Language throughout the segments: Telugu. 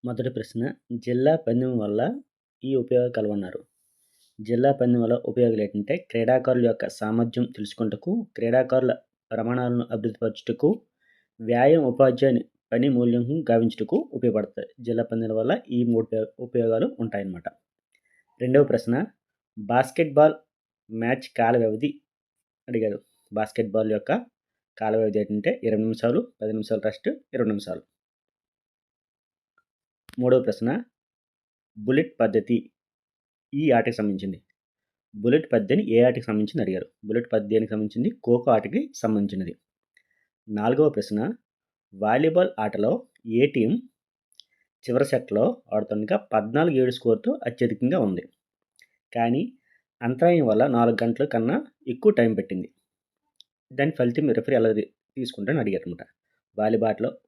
మొదటి ప్రశ్న జిల్లా పందెం వల్ల ఈ ఉపయోగాలు కలవన్నారు. జిల్లా పందెం వల్ల ఉపయోగాలేంటంటే క్రీడాకారుల యొక్క సామర్థ్యం తెలుసుకొనుటకు, క్రీడాకారుల ప్రమాణాలను అభివృద్ధిపరచుటకు, వ్యాయామ ఉపాధ్యాయుని పని మూల్యాంకనం గావించుటకు ఉపయోగపడతాయి. జిల్లా పందెం వల్ల ఈ 3 ఉపయోగాలు ఉంటాయన్నమాట. రెండవ ప్రశ్న బాస్కెట్‌బాల్ మ్యాచ్ కాల వ్యవధి అడిగారు. బాస్కెట్‌బాల్ యొక్క కాల వ్యవధి ఏంటంటే 20 నిమిషాలు, 10 నిమిషాలు రెస్ట్, 20 నిమిషాలు. మూడవ ప్రశ్న బుల్లెట్ పద్ధతి ఈ ఆటకి సంబంధించింది. బుల్లెట్ పద్ధతిని ఏ ఆటకి సంబంధించింది అడిగారు. బుల్లెట్ పద్ధతి దేనికి సంబంధించింది? ఖోఖో ఆటకి సంబంధించినది. నాలుగవ ప్రశ్న వాలీబాల్ ఆటలో ఏ టీం చివరి సెట్లో ఆడుతుండగా 14-7 స్కోర్తో అత్యధికంగా ఉంది. కానీ అంతరాయం వల్ల 4 గంటల కన్నా ఎక్కువ టైం పెట్టింది. దాని ఫలితం రెఫరీ ఎలా తీసుకుంటారని అడిగారనమాట.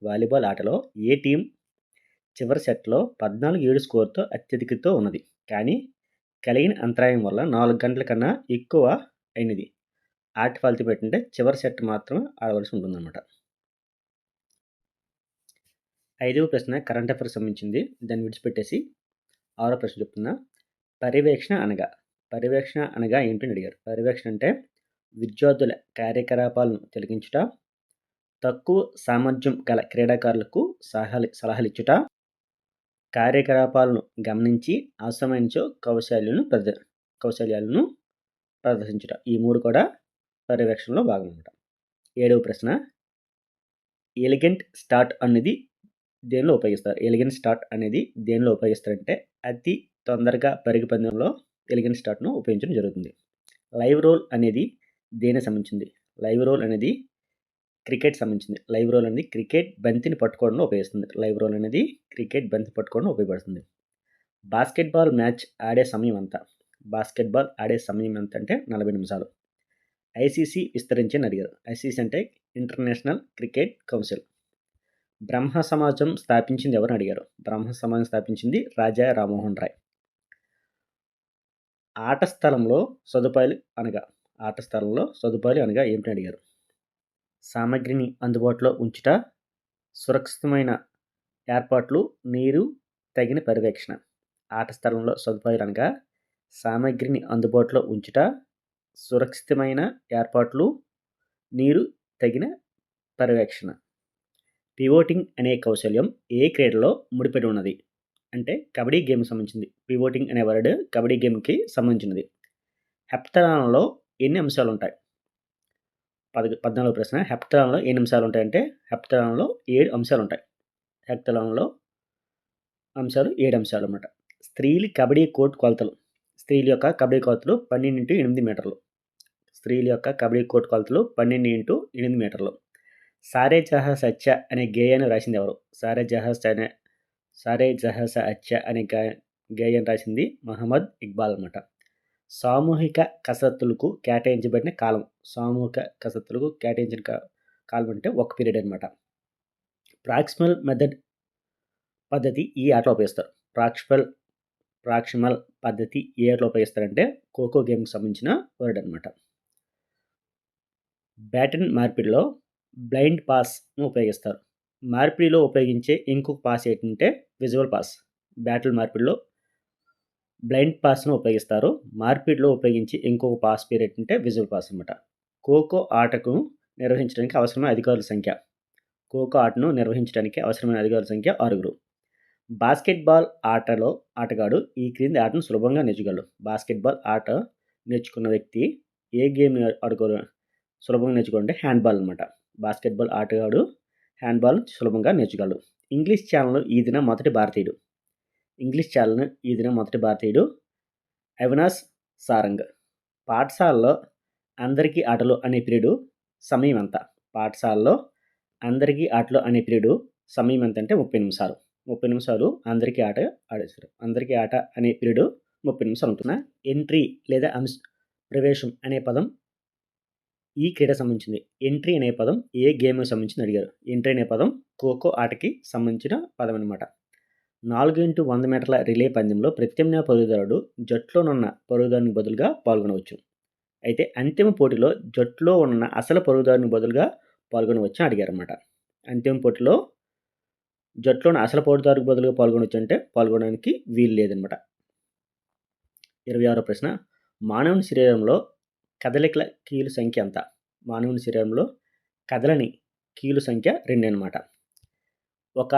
వాలీబాల్ ఆటలో ఏ టీం చివరి సెట్లో 14-7 స్కోర్తో అత్యధికతో ఉన్నది. కానీ కలిగిన అంతరాయం వల్ల 4 గంటల కన్నా ఎక్కువ అయినది. ఆట ఫలితం ఏంటంటే చివరి సెట్ మాత్రం ఆడవలసి ఉంటుందన్నమాట. ఐదవ ప్రశ్న కరెంట్ అఫైర్స్ సంబంధించింది. దాన్ని విడిచిపెట్టేసి ఆరో ప్రశ్న చెప్తున్నా. పర్యవేక్షణ అనగా ఏంటని అడిగారు. పర్యవేక్షణ అంటే విద్యార్థుల కార్యకలాపాలను తొలగించుట, తక్కువ సామర్థ్యం గల క్రీడాకారులకు సలహాలు ఇచ్చుట, కార్యకలాపాలను గమనించి అవసరమైన కౌశల్యాలను ప్రదర్శించుట. ఈ 3 కూడా పర్యవేక్షణలో భాగం అన్నమాట. ఏడవ ప్రశ్న ఎలిగెంట్ స్టార్ట్ అనేది దేనిలో ఉపయోగిస్తారంటే అతి తొందరగా పరుగు పందెంలో ఎలిగెంట్ స్టార్ట్ను ఉపయోగించడం జరుగుతుంది. లైవ్ రోల్ అనేది దేనికి సంబంధించింది? లైవ్ రోల్ అనేది క్రికెట్ సంబంధించింది. లైవ్ రోల్ అనేది క్రికెట్ బంతిని పట్టుకోవడంలో ఉపయోగపడుతుంది. బాస్కెట్బాల్ మ్యాచ్ ఆడే సమయం ఎంత? అంటే 40 నిమిషాలు. ఐసీసీ విస్తరించని అడిగారు. ఐసీసీ అంటే ఇంటర్నేషనల్ క్రికెట్ కౌన్సిల్. బ్రహ్మ సమాజం స్థాపించింది ఎవరని అడిగారు. బ్రహ్మ సమాజం స్థాపించింది రాజా రామ్మోహన్ రాయ్. ఆట స్థలంలో సదుపాయాలు అనగా ఏమిటని అడిగారు. సామగ్రిని అందుబాటులో ఉంచుట, సురక్షితమైన ఏర్పాట్లు, నీరు, తగిన పర్యవేక్షణ. ఆట స్థలంలో సదుపాయాలు అనగా సామగ్రిని అందుబాటులో ఉంచుట, సురక్షితమైన ఏర్పాట్లు, నీరు, తగిన పర్యవేక్షణ. పివోటింగ్ అనే కౌశల్యం ఏ క్రీడలో ముడిపడి ఉన్నది అంటే కబడ్డీ గేమ్కి సంబంధించింది. పివోటింగ్ అనే వర్డ్ కబడ్డీ గేమ్కి సంబంధించినది. హెప్తలాన్లో ఎన్ని అంశాలు ఉంటాయి? 14వ ప్రశ్న హెప్తలాన్లో ఎన్ని అంశాలు ఉంటాయంటే హెప్తలాన్లో 7 అంశాలు ఉంటాయి. హెప్తలాన్లో అంశాలు 7 అంశాలు అన్నమాట. స్త్రీల యొక్క కబడ్డీ కోర్టు కొలతలు 12x8 మీటర్లు. స్త్రీల యొక్క కబడ్డీ కోర్టు కొలతలు 12x8 మీటర్లు. సారే జహా సచ్చా అనే గేయాన్ని రాసింది ఎవరు? సారే జహా సచ్చా అనే గేయాన్ని రాసింది మహమ్మద్ ఇక్బాల్ అన్నమాట. సామూహిక కసరత్తులకు కేటాయించబడిన కాలం. కాలం అంటే 1 పీరియడ్ అనమాట. ప్రాక్సిమల్ మెథడ్ పద్ధతి ఈ ఆటలో ఉపయోగిస్తారు. ప్రాక్సిమల్ పద్ధతి ఏ ఆటలో ఉపయోగిస్తారంటే ఖోఖో గేమ్కి సంబంధించిన వర్డ్ అనమాట. బ్యాటన్ మార్పిడిలో బ్లైండ్ పాస్ను ఉపయోగిస్తారు. మార్పిడిలో ఉపయోగించే ఇంకొక పాస్ ఏంటంటే విజువల్ పాస్. బ్యాటిల్ మార్పిడిలో బ్లైండ్ పాస్ను ఉపయోగిస్తారు. మార్పిడిలో ఉపయోగించి ఇంకొక పాస్ పేరు ఏంటంటే విజువల్ పాస్ అనమాట. ఖోఖో ఆటను నిర్వహించడానికి అవసరమైన అధికారుల సంఖ్య 6. బాస్కెట్బాల్ ఆటలో ఆటగాడు ఈ క్రింది ఆటను సులభంగా నేర్చుకోగలడు. బాస్కెట్బాల్ ఆట నేర్చుకున్న వ్యక్తి ఏ గేమ్ సులభంగా నేర్చుకోవాలంటే హ్యాండ్బాల్ అనమాట. బాస్కెట్బాల్ ఆటగాడు హ్యాండ్బాల్ సులభంగా నేర్చుకోగలడు. ఇంగ్లీష్ ఛానల్ ఈ దిన మొదటి భారతీయుడు అవినాష్ సారంగ్. పాఠశాలలో అందరికీ ఆటలు అనే పీరియడ్ సమయం ఎంత? సమయం ఎంత అంటే 30 నిమిషాలు. 30 నిమిషాలు అందరికీ ఆట ఆడేస్తారు. అందరికీ ఆట అనే పీరియడ్ 30 నిమిషాలు ఉంటున్నా. ఎంట్రీ లేదా ప్రవేశం అనే పదం ఈ క్రీడ సంబంధించింది. ఎంట్రీ అనే పదం ఏ గేమ్కి సంబంధించింది అడిగారు. ఎంట్రీ అనే పదం ఖోఖో ఆటకి సంబంధించిన పదం అనమాట. 4x100 మీటర్ల రిలే పందెంలో ప్రత్యామ్నాయ పరుగుదారుడు జట్టులోనున్న పరుగుదారునికి బదులుగా పాల్గొనవచ్చు. అయితే అంతిమ పోటీలో జట్టులో ఉన్న అసలు పరుగుదారునికి బదులుగా పాల్గొనవచ్చు అని అడిగారు అన్నమాట. అంతిమ పోటీలో జట్టులోని అసలు పోటీదారుకు బదులుగా పాల్గొనవచ్చు అంటే పాల్గొనడానికి వీలు లేదనమాట. 26వ ప్రశ్న, మానవుని శరీరంలో కదలికల కీలు సంఖ్య ఎంత? మానవుని శరీరంలో కదలని కీలు సంఖ్య 2 అనమాట. ఒక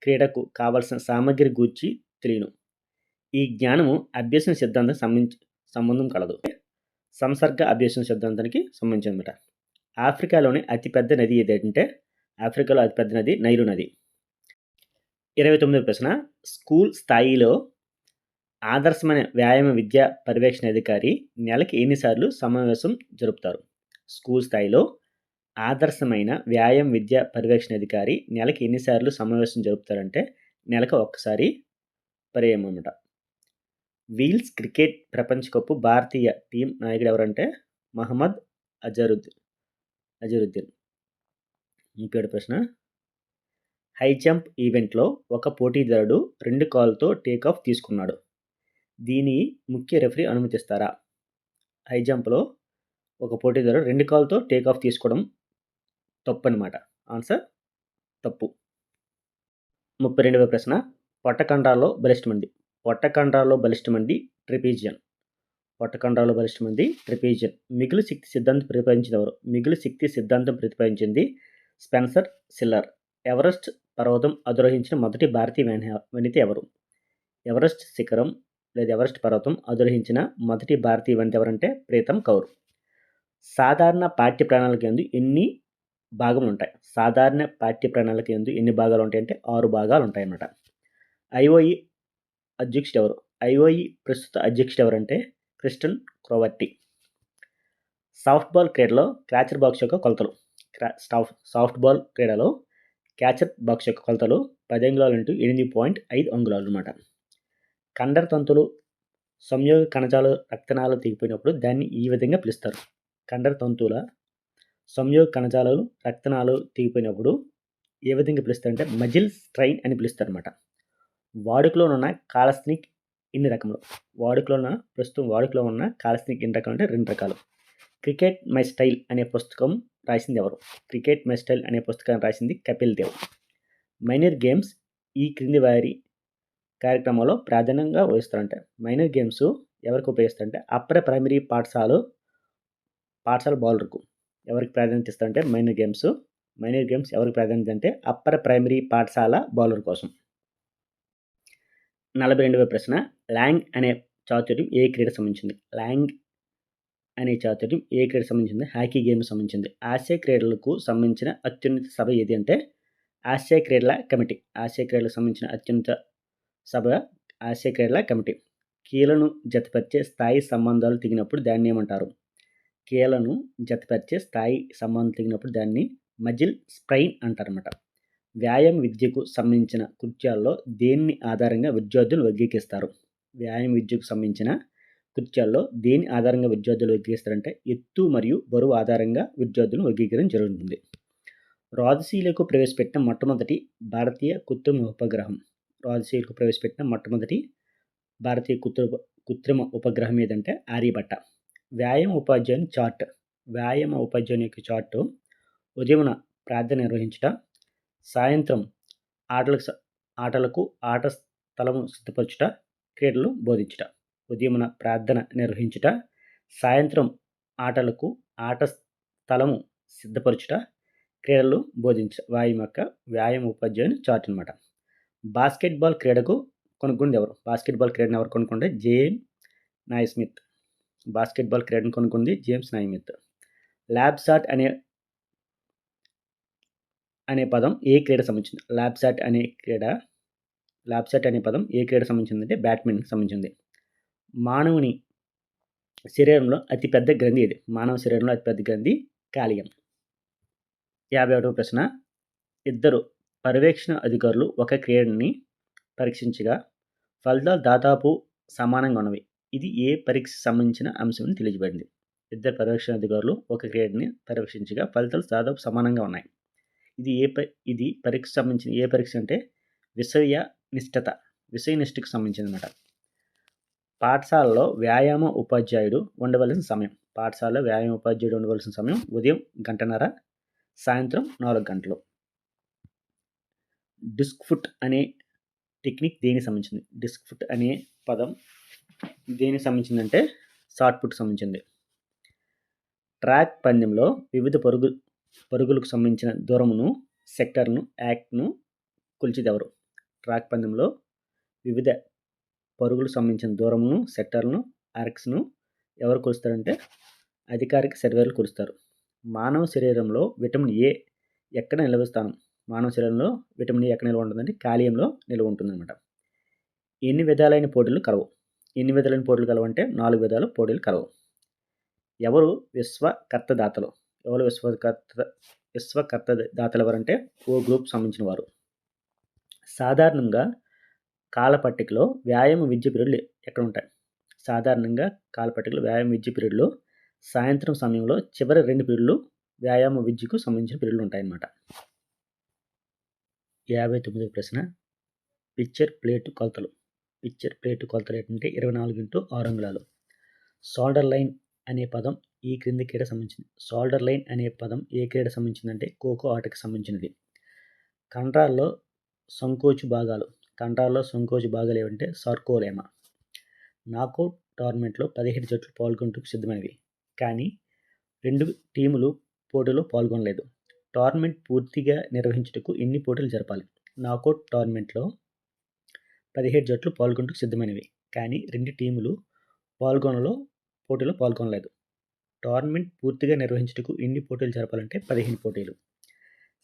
క్రీడకు కావలసిన సామగ్రి గూర్చి తెలియను. ఈ జ్ఞానము అభ్యసన సిద్ధాంతం సంబంధం కలదు. సంసర్గ అభ్యసన సిద్ధాంతానికి సంబంధించిందన్నమాట. ఆఫ్రికాలోని అతిపెద్ద నది ఏదంటే ఆఫ్రికాలో అతిపెద్ద నది నైలు నది. 29వ ప్రశ్న, స్కూల్ స్థాయిలో ఆదర్శమైన వ్యాయామ విద్యా పర్యవేక్షణ అధికారి నెలకి ఎన్నిసార్లు సమావేశం జరుపుతారు? స్కూల్ స్థాయిలో ఆదర్శమైన వ్యాయామ విద్యా పర్యవేక్షణ అధికారి నెలకి ఎన్నిసార్లు సమావేశం జరుపుతారంటే నెలకు ఒక్కసారి పర్యాయం అన్నమాట. వీల్స్ క్రికెట్ ప్రపంచ కప్ భారతీయ టీం నాయకుడు ఎవరంటే మహమ్మద్ అజరుద్దీన్. 37వ ప్రశ్న, హై జంప్ ఈవెంట్లో ఒక పోటీదారుడు 2 కాళ్ళతో టేకాఫ్ తీసుకున్నాడు. దీని ముఖ్య రెఫరీ అనుమతిస్తారా? హై జంప్లో ఒక పోటీదారుడు 2 కాళ్ళతో టేకాఫ్ తీసుకోవడం తప్పు అనమాట. ఆన్సర్ తప్పు. 32వ ప్రశ్న, పొట్టకండాల్లో బలిష్టమంది ట్రెపీజియన్. మిగులు శక్తి సిద్ధాంతం ప్రతిపాదించింది ఎవరు? మిగులు శక్తి సిద్ధాంతం ప్రతిపాదించింది స్పెన్సర్ సిల్లర్. ఎవరెస్ట్ పర్వతం అధిరోహించిన మొదటి భారతీయ వనిత ఎవరు? ఎవరెస్ట్ శిఖరం లేదా ఎవరెస్ట్ పర్వతం అధిరోహించిన మొదటి భారతీయ వనిత ఎవరంటే ప్రీతం కౌర్. సాధారణ పాఠ్య ప్రణాళిక యందు ఎన్ని భాగములు ఉంటాయి? సాధారణ పాఠ్య ప్రణాళిక యందు ఎన్ని భాగాలు ఉంటాయంటే 6 భాగాలు ఉంటాయన్నమాట. ఐఓఈ అధ్యక్షుడు ఎవరు? ఐఓఈ ప్రస్తుత అధ్యక్షుడు ఎవరంటే క్రిస్టన్ క్రోవర్టీ. సాఫ్ట్బాల్ క్రీడలో క్యాచర్ బాక్స్ యొక్క కొలతలు. సాఫ్ట్బాల్ క్రీడలో క్యాచర్ బాక్స్ యొక్క కొలతలు 10 అంగుళాలు × 8.5 అంగుళాలు అన్నమాట. కండర తంతులు సంయోగ కణజాల రక్తనాళాలు తెగిపోయినప్పుడు దాన్ని ఈ విధంగా పిలుస్తారు. కండర తంతుల సంయోగ కణజాలాలు రక్తనాళాలు తెగిపోయినప్పుడు ఏ విధంగా పిలుస్తారంటే మజిల్ స్ట్రైన్ అని పిలుస్తారు అనమాట. వాడుకలో ఉన్న కాలస్థనిక్ ఎన్ని రకములు? ప్రస్తుతం వాడుకలో ఉన్న కాలస్థనిక్ ఎన్ని రకాలు అంటే 2 రకాలు. క్రికెట్ మై స్టైల్ అనే పుస్తకం రాసింది ఎవరు? క్రికెట్ మై స్టైల్ అనే పుస్తకాన్ని రాసింది కపిల్ దేవ్. మైనర్ గేమ్స్ ఈ క్రింది వారి కార్యక్రమాల్లో ప్రాధాన్యంగా వహిస్తారంటే మైనర్ గేమ్స్ ఎవరికి ఉపయోగిస్తారంటే అప్పర్ ప్రైమరీ పాఠశాల బౌలర్కు. ఎవరికి ప్రాధాన్యత ఇస్తారంటే మైనర్ గేమ్స్ ఎవరికి ప్రాధాన్యత అంటే అప్పర్ ప్రైమరీ పాఠశాల బౌలర్ కోసం. 42వ ప్రశ్న, లాంగ్ అనే చాతుర్యం ఏ క్రీడ సంబంధించింది? హాకీ గేమ్ సంబంధించింది. ఆసియా క్రీడలకు సంబంధించిన అత్యున్నత సభ ఏది అంటే ఆసియా క్రీడల కమిటీ. ఆసియా క్రీడలకు సంబంధించిన అత్యున్నత సభ ఆసియా క్రీడల కమిటీ. కీలను జతపరిచే స్థాయి సంబంధాలు తెగినప్పుడు దాన్ని ఏమంటారు? దాన్ని మజిల్ స్ప్రైన్ అంటారన్నమాట. వ్యాయామ విద్యకు సంబంధించిన కృత్యాల్లో దేన్ని ఆధారంగా విద్యార్థులు వర్గీకరిస్తారు? వర్గీకరిస్తారంటే ఎత్తు మరియు బరువు ఆధారంగా విద్యార్థులను వర్గీకరణ జరుగుతుంది. రాజశీలకు ప్రవేశపెట్టిన మొట్టమొదటి భారతీయ కృత్రిమ ఉపగ్రహం ఏదంటే ఆర్యభట్ట. వ్యాయామ ఉపాధ్యాయుని యొక్క చార్టు ఉదయమున ప్రార్థన నిర్వహించుట, సాయంత్రం ఆటలకు ఆట స్థలము సిద్ధపరచుట, క్రీడలు బోధించుట. ఉదయమున ప్రార్థన నిర్వహించుట, సాయంత్రం ఆటలకు ఆట స్థలము సిద్ధపరచుట, క్రీడలు బోధించుట వ్యాయామ ఉపాధ్యాయుని చార్ట్ అనమాట. బాస్కెట్బాల్ క్రీడను కనుగొన్నది ఎవరు? జేమ్స్ నాయిస్మిత్. ల్యాబ్ సాట్ అనే పదం ఏ క్రీడ సంబంధించింది? ల్యాబ్ సాట్ అనే పదం ఏ క్రీడ సంబంధించిందంటే బ్యాడ్మింటన్ సంబంధించింది. మానవుని శరీరంలో అతిపెద్ద గ్రంథి ఏది? కాలియం. 51వ ప్రశ్న, ఇద్దరు పర్యవేక్షణ అధికారులు ఒక క్రీడని పరీక్షించగా ఫలితాలు దాదాపు సమానంగా ఉన్నవి. ఇది ఏ పరీక్షకు సంబంధించిన అంశం అని తెలియజేయబడింది. ఇద్దరు పర్యవేక్షణ అధికారులు ఒక క్రీడని పరీక్షించగా ఫలితాలు దాదాపు సమానంగా ఉన్నాయి. ఇది పరీక్షకు సంబంధించిన ఏ పరీక్ష అంటే విషయ నిష్ఠకు సంబంధించింది అన్నమాట. పాఠశాలలో వ్యాయామ ఉపాధ్యాయుడు ఉండవలసిన సమయం ఉదయం 1:30, సాయంత్రం 4 గంటలు. డిస్క్ ఫుట్ అనే టెక్నిక్ దేనికి సంబంధించింది? డిస్క్ ఫుట్ అనే పదం దేనికి సంబంధించిందంటే షార్ట్ పుట్కి సంబంధించింది. ట్రాక్ పందెంలో వివిధ పరుగులకు సంబంధించిన దూరమును, సెక్టర్ను, యాక్ట్ను కొలిచేదెవరు? ట్రాక్ పందెంలో వివిధ పరుగులకు సంబంధించిన దూరమును, సెక్టర్ను, ఆర్క్స్ను ఎవరు కొలుస్తారంటే అధికారిక సర్వేలు కొలుస్తారు. మానవ శరీరంలో విటమిన్ ఏ ఎక్కడ నిల్వ స్థానం? మానవ శరీరంలో విటమిన్ ఏ ఎక్కడ నిల్వ ఉంటుందంటే కాలియంలో నిల్వ ఉంటుందన్నమాట. ఎన్ని విధాలైన పోటీలు కలవు? ఎన్ని విధాలైన పోటీలు కలవంటే 4 విధాల పోటీలు కలవు. ఎవరు విశ్వకర్త దాతలు? ఎవరు విశ్వకర్త దాతలు ఎవరంటే ఓ గ్రూప్ సంబంధించిన వారు. సాధారణంగా కాలపట్టికలో వ్యాయామ విద్య పీరియడ్లు ఎక్కడ ఉంటాయి? సాధారణంగా కాలపట్టికలో వ్యాయామ విద్య పీరియడ్లో సాయంత్రం సమయంలో చివరి 2 పీరియడ్లు వ్యాయామ విద్యకు సంబంధించిన పీరియడ్లు ఉంటాయన్నమాట. 59వ ప్రశ్న, పిక్చర్ ప్లేటు కొలతలు. పిక్చర్ ప్లేటు కొలతలు ఏంటంటే 24x6 అంగుళాలు. షోల్డర్ లైన్ అనే పదం ఈ క్రింది క్రీడకు సంబంధించింది. షోల్డర్ లైన్ అనే పదం ఏ క్రీడకు సంబంధించిందంటే ఖోఖో ఆటకు సంబంధించినది. కండరాల్లో సంకోచు భాగాలు ఏమంటే సార్కోలేమా. నాకౌట్ టోర్నమెంట్లో 17 జట్లు పాల్గొంటూ సిద్ధమైనవి, కానీ 2 టీములు పోటీలో పాల్గొనలేదు. టోర్నమెంట్ పూర్తిగా నిర్వహించుటకు ఎన్ని పోటీలు జరపాలి? నాకౌట్ టోర్నమెంట్లో 17 జట్లు పాల్గొంటూ సిద్ధమైనవి, కానీ 2 టీములు పోటీలో పాల్గొనలేదు. టోర్నమెంట్ పూర్తిగా నిర్వహించుటకు ఎన్ని పోటీలు జరపాలంటే 15 పోటీలు.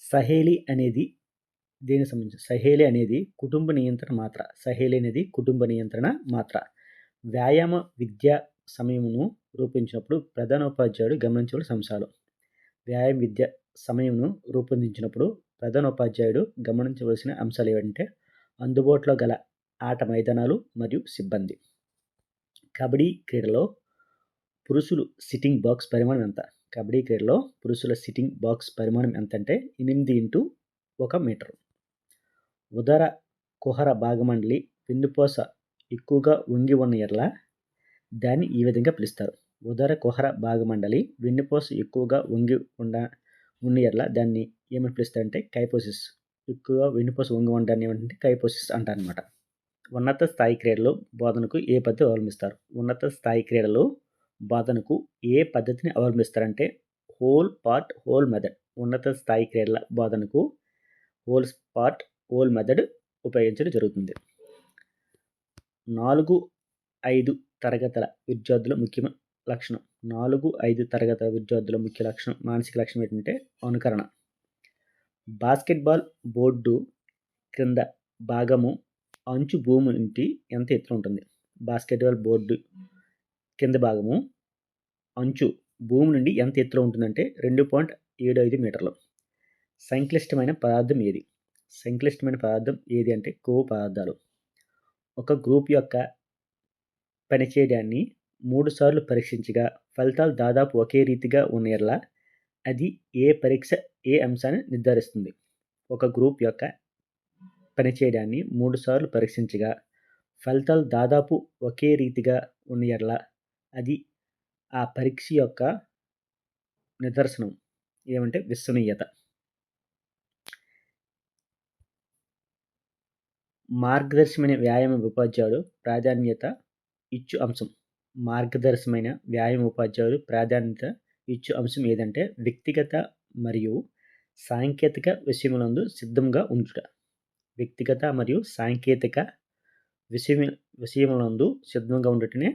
సహేలీ అనేది దేనికి సంబంధించి? సహేలీ అనేది కుటుంబ నియంత్రణ మాత్ర. వ్యాయామ విద్యా సమయమును రూపొందించినప్పుడు ప్రధానోపాధ్యాయుడు గమనించవలసిన అంశాలు. వ్యాయామ విద్య సమయమును రూపొందించినప్పుడు ప్రధానోపాధ్యాయుడు గమనించవలసిన అంశాలు ఏవంటే అందుబాటులో గల ఆట మైదానాలు మరియు సిబ్బంది. కబడ్డీ క్రీడలో పురుషుల సిట్టింగ్ బాక్స్ పరిమాణం ఎంత? కబడ్డీ క్రీడలో పురుషుల సిట్టింగ్ బాక్స్ పరిమాణం ఎంత అంటే 8x1 మీటరు. ఉదర కుహర భాగమండలి వెన్నుపూస ఎక్కువగా వంగి ఉన్న ఎడల దాన్ని ఈ విధంగా పిలుస్తారు. ఉదర కుహర భాగమండలి వెన్నుపూస ఎక్కువగా వంగి ఉన్న ఎడల దాన్ని ఏమని పిలుస్తారంటే కైపోసిస్. ఎక్కువగా వెన్నుపూస వంగి ఉండడాన్ని ఏమంటే కైపోసిస్ అంటారనమాట. ఉన్నత స్థాయి క్రీడలు బోధనకు ఏ పద్ధతి అవలంబిస్తారు? ఉన్నత స్థాయి క్రీడలు బోధనకు ఏ పద్ధతిని అవలంబిస్తారంటే హోల్ పార్ట్ హోల్ మెథడ్. ఉన్నత స్థాయి క్రీడల బోధనకు హోల్ పార్ట్ హోల్ మెథడ్ ఉపయోగించడం జరుగుతుంది. 4-5 తరగతుల విద్యార్థుల ముఖ్య లక్షణం. 4-5 తరగతుల విద్యార్థుల ముఖ్య లక్షణం, మానసిక లక్షణం ఏంటంటే అనుకరణ. బాస్కెట్బాల్ బోర్డు క్రింద భాగము అంచు భూమి నుండి ఎంత ఎత్తులో ఉంటుంది? బాస్కెట్బాల్ బోర్డు కింద భాగము అంచు భూమి నుండి ఎంత ఎత్తులో ఉంటుందంటే 2.75 మీటర్లు. సంక్లిష్టమైన పదార్థం ఏది? సంక్లిష్టమైన పదార్థం ఏది అంటే కొవ్వు పదార్థాలు. ఒక గ్రూప్ యొక్క పనిచేయడాన్ని 3 సార్లు పరీక్షించగా ఫలితాలు దాదాపు ఒకే రీతిగా ఉన్న ఎడల అది ఏ అంశాన్ని నిర్ధారిస్తుంది? ఒక గ్రూప్ యొక్క పనిచేయడాన్ని 3 సార్లు పరీక్షించగా ఫలితాలు దాదాపు ఒకే రీతిగా ఉన్న ఎడల అది ఆ పరీక్ష యొక్క నిదర్శనం ఏమంటే విశ్వసనీయత. మార్గదర్శకమైన వ్యాయామ ఉపాధ్యాయుడు ప్రాధాన్యత ఇచ్చు అంశం. మార్గదర్శకమైన వ్యాయామ ఉపాధ్యాయుడు ప్రాధాన్యత ఇచ్చు అంశం ఏదంటే వ్యక్తిగత మరియు సాంకేతిక విషయములందు సిద్ధంగా ఉంచుట. వ్యక్తిగత మరియు సాంకేతిక విషయములందు సిద్ధంగా ఉండటనే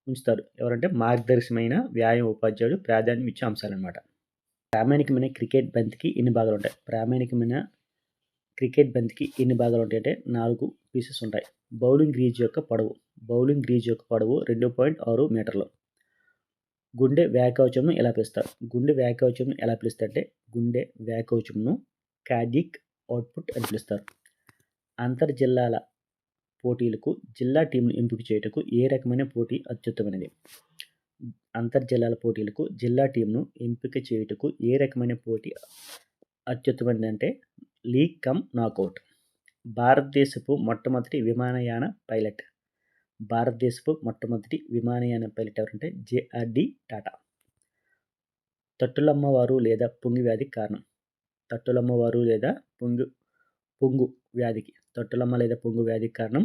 ఉంచుతాడు. ఎవరంటే మార్గదర్శకమైన వ్యాయామ ఉపాధ్యాయుడు ప్రాధాన్యం ఇచ్చే అంశాలు అన్నమాట. ప్రామాణికమైన క్రికెట్ బంతికి ఎన్ని భాగాలు ఉంటాయి? ప్రామాణికమైన క్రికెట్ బంతికి ఎన్ని భాగాలు ఉంటాయంటే 4 పీసెస్ ఉంటాయి. బౌలింగ్ గ్రీజ్ యొక్క పొడవు 2.6 మీటర్లు. గుండె వ్యాకోచంను ఎలా పిలుస్తారు? గుండె వ్యాకోచంను కార్డియాక్ అవుట్పుట్ అని పిలుస్తారు. అంతర్జిల్లాల పోటీలకు జిల్లా టీంను ఎంపిక చేయుటకు ఏ రకమైన పోటీ అత్యుత్తమైనది? అంతర్జిల్లాల పోటీలకు జిల్లా టీంను ఎంపిక చేయుటకు ఏ రకమైన పోటీ అత్యుత్తమైనది అంటే లీగ్ కమ్ నాకౌట్. భారతదేశపు మొట్టమొదటి విమానయాన పైలట్ ఎవరంటే జేఆర్డి టాటా. తట్టులమ్మవారు లేదా పొంగి వ్యాధికి కారణం. పొంగు వ్యాధికి, తొట్టులమ్మ లేదా పొంగు వ్యాధికి కారణం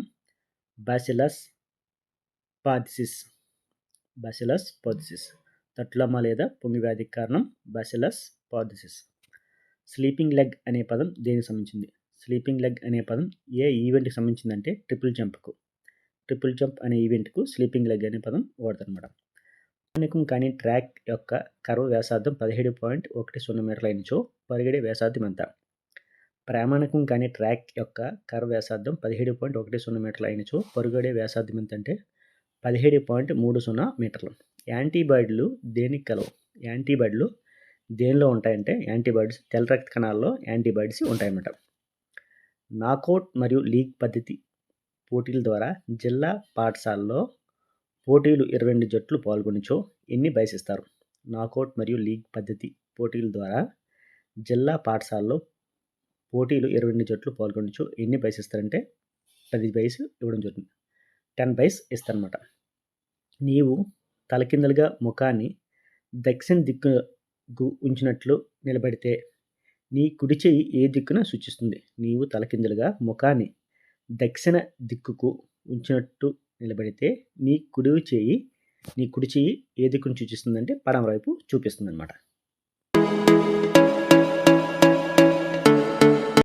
బాసిలస్ పార్థిసిస్. తొట్టులమ్మ లేదా పొంగు వ్యాధికి కారణం బాసిలస్ పార్థిసిస్. స్లీపింగ్ లెగ్ అనే పదం దేనికి సంబంధించింది? స్లీపింగ్ లెగ్ అనే పదం ఏ ఈవెంట్కి సంబంధించిందంటే ట్రిపుల్ జంప్కు. ట్రిపుల్ జంప్ అనే ఈవెంట్కు స్లీపింగ్ లెగ్ అనే పదం వాడతారనమాట. ప్రామాణికం కాని ట్రాక్ యొక్క కర్వ్ వ్యాసార్థం 17.10 మీటర్ల అయినచో పరిగెడే వ్యాసార్థం ఎంత? ప్రామాణికం కాని ట్రాక్ యొక్క కర్వ్ వ్యాసార్థం 17.10 మీటర్ల అయినచో పరిగెడే వ్యాసార్థం ఎంత అంటే 17.30 మీటర్లు. యాంటీబాడీలు దేనికి కలవు? యాంటీబాడీలు దేనిలో ఉంటాయంటే యాంటీబాడీస్ తెల్ల రక్త కణాల్లో యాంటీబాడీస్ ఉంటాయన్నమాట. నాకౌట్ మరియు లీగ్ పద్ధతి పోటీల ద్వారా జిల్లా పాఠశాలలో పోటీలు 22 జట్లు పాల్గొనిచో ఎన్ని బైస్ ఇస్తారు? నాకౌట్ మరియు లీగ్ పద్ధతి పోటీల ద్వారా జిల్లా పాఠశాలలో పోటీలు 22 జట్లు పాల్గొనిచో ఎన్ని బైస్ ఇస్తారంటే 10 బైస్ ఇవ్వడం జరుగుతుంది. 10 బైస్ ఇస్తారనమాట. నీవు తలకిందులుగా ముఖాన్ని దక్షిణ దిక్కుకు ఉంచినట్లు నిలబడితే నీ కుడి చెయ్యి ఏ దిక్కున సూచిస్తుంది? నీవు తలకిందులుగా ముఖాన్ని దక్షిణ దిక్కుకు ఉంచినట్టు నిలబడితే నీ కుడి చెయ్యి ఏ దిక్కును సూచిస్తుందంటే పడమర వైపు చూపిస్తుంది అనమాట.